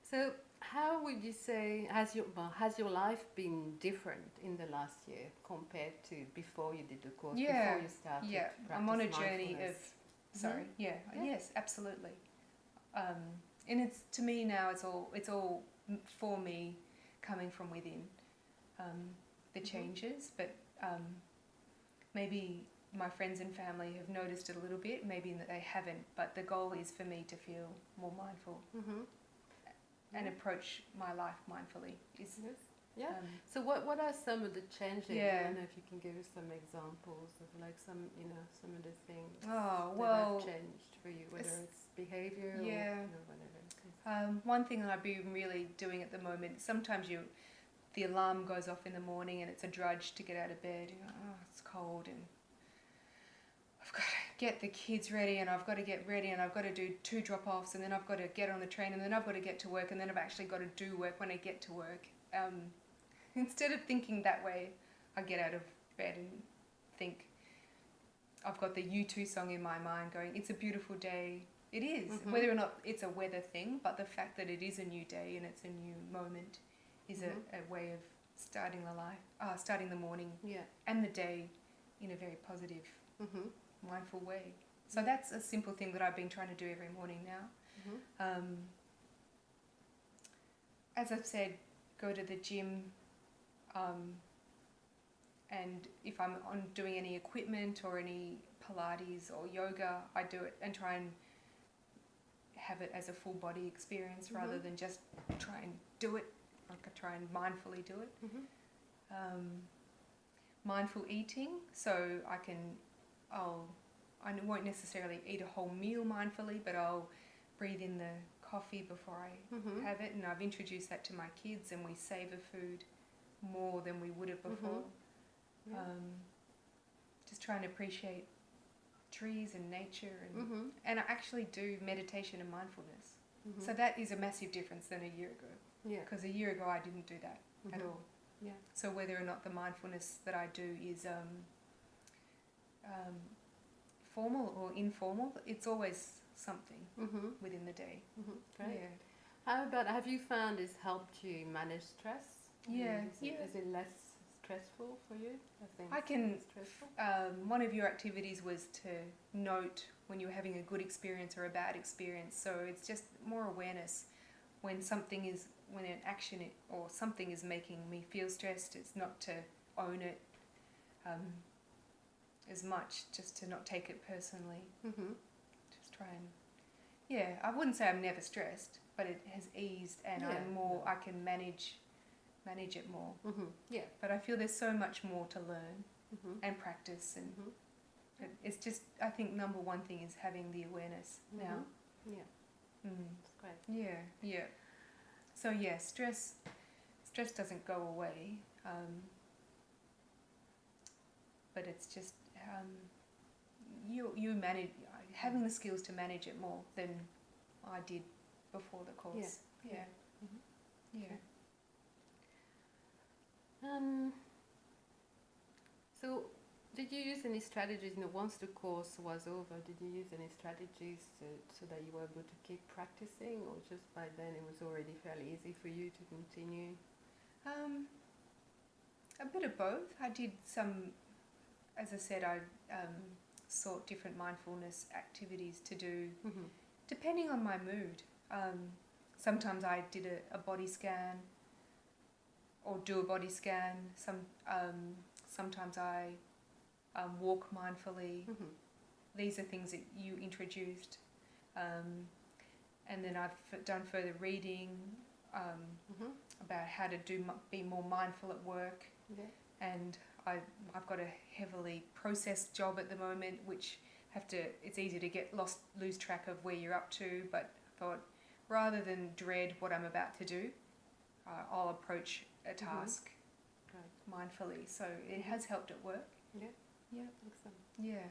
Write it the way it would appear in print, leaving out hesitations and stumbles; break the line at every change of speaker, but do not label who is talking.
So, how would you say has your life been different in the last year compared to before you did the course?
Yeah,
Before you started
yeah.
to
I'm on a
practice
journey of.
mindfulness?
Sorry. Yeah.
Yeah.
Yes, absolutely. And it's to me now. It's all for me, coming from within. The changes, but maybe my friends and family have noticed it a little bit. Maybe that they haven't. But the goal is for me to feel more mindful and approach my life mindfully. Is
Yes. Yeah. So what are some of the changes?
Yeah.
I don't know if you can give us some examples of like some of the things
Oh,
that
well,
have changed for you, whether it's behavior or
Yeah.
whatever.
One thing that I've been really doing at the moment, sometimes the alarm goes off in the morning and it's a drudge to get out of bed. You know, oh, it's cold and I've got to get the kids ready and I've got to get ready and I've got to do 2 drop-offs and then I've got to get on the train and then I've got to get to work and then I've actually got to do work when I get to work. Instead of thinking that way, I get out of bed and think, I've got the U2 song in my mind going, it's a beautiful day. It is, whether or not it's a weather thing, but the fact that it is a new day and it's a new moment is a way of starting starting the morning and the day in a very positive, mindful way. So that's a simple thing that I've been trying to do every morning now. As I've said, go to the gym, and if I'm on doing any equipment or any Pilates or yoga, I do it and try and have it as a full body experience rather than just try and do it, like I try and mindfully do it. Mindful eating, so I won't necessarily eat a whole meal mindfully, but I'll breathe in the coffee before I have it, and I've introduced that to my kids, and we savour food more than we would have before. Just trying to appreciate trees and nature, and I actually do meditation and mindfulness. So that is a massive difference than a year ago.
Yeah.
Because a year ago I didn't do that at all.
Yeah.
So whether or not the mindfulness that I do is formal or informal, it's always something within the day.
Great.
Yeah.
How about, have you found it's helped you manage stress?
Yeah.
Is it less stressful for you?
I can.
Stressful?
One of your activities was to note when you're having a good experience or a bad experience. So it's just more awareness when an action or something is making me feel stressed. It's not to own it as much, just to not take it personally. Just try and I wouldn't say I'm never stressed, but it has eased and I can manage it more.
Yeah.
But I feel there's so much more to learn and practice, and it's just, I think number one thing is having the awareness now.
Yeah. That's great.
Yeah. So stress doesn't go away, but it's just you manage, having the skills to manage it more than I did before the course. Yeah.
So, did you use any strategies, once the course was over, did you use any strategies so that you were able to keep practicing, or just by then it was already fairly easy for you to continue?
A bit of both. I did some, as I said, I sought different mindfulness activities to do, depending on my mood. Sometimes I did a body scan, or do a body scan. Sometimes I walk mindfully. These are things that you introduced, and then I've done further reading about how to be more mindful at work. And I've got a heavily processed job at the moment, which it's easy to lose track of where you're up to. But I thought, rather than dread what I'm about to do, I'll approach a task mindfully. So it has helped at work.
Yeah. Excellent.
Yeah.